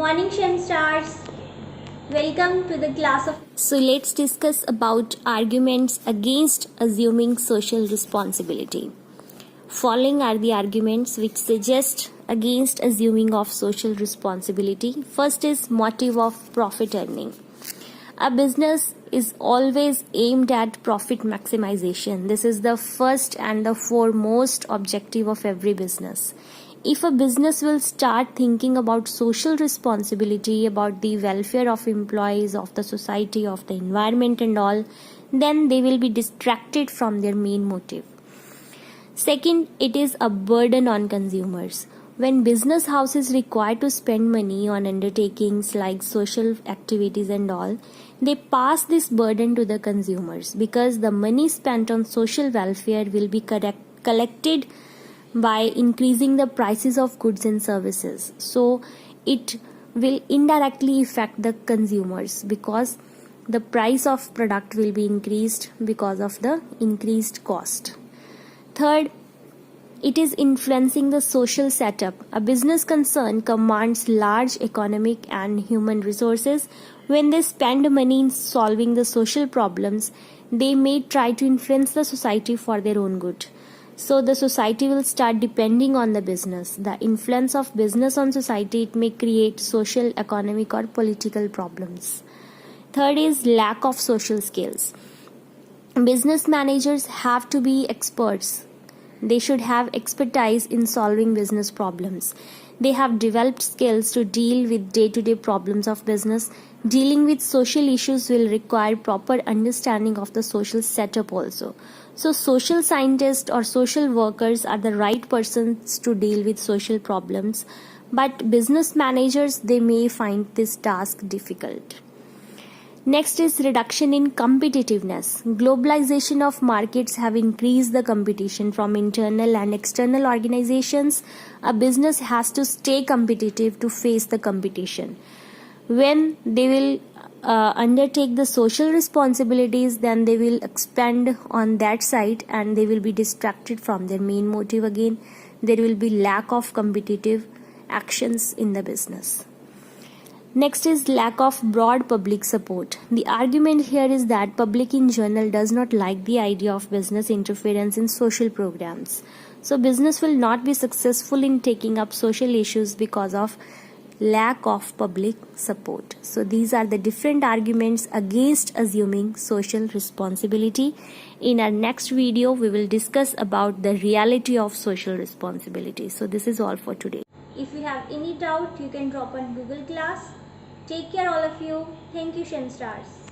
Morning Shem Stars. Welcome to the class of. So let's discuss about arguments against assuming social responsibility. Following are the arguments which suggest against assuming of social responsibility. First is motive of profit earning. A business is always aimed at profit maximization. This is the first and the foremost objective of every business. If a business will start thinking about social responsibility, about the welfare of employees, of the society, of the environment and all, then they will be distracted from their main motive. Second, it is a burden on consumers. When business houses require to spend money on undertakings like social activities and all, they pass this burden to the consumers because the money spent on social welfare will be collected by increasing the prices of goods and services. So it will indirectly affect the consumers because the price of product will be increased because of the increased cost. Third, it is influencing the social setup. A business concern commands large economic and human resources. When they spend money in solving the social problems, they may try to influence the society for their own good. So the society will start depending on the business. The influence of business on society, it may create social, economic or political problems. Third is lack of social skills. Business managers have to be experts. They should have expertise in solving business problems. They have developed skills to deal with day-to-day problems of business. Dealing with social issues will require proper understanding of the social setup also. So social scientists or social workers are the right persons to deal with social problems, but business managers, they may find this task difficult. Next is reduction in competitiveness. Globalization of markets have increased the competition from internal and external organizations. A business has to stay competitive to face the competition. When they will undertake the social responsibilities, then they will expand on that side and they will be distracted from their main motive again. There will be lack of competitive actions in the business. Next is lack of broad public support. The argument here is that public in general does not like the idea of business interference in social programs. So business will not be successful in taking up social issues because of lack of public support. So these are the different arguments against assuming social responsibility. In our next video, we will discuss about the reality of social responsibility. So this is all for today. If you have any doubt, you can drop on Google Class. Take care all of you. Thank you Shem Stars.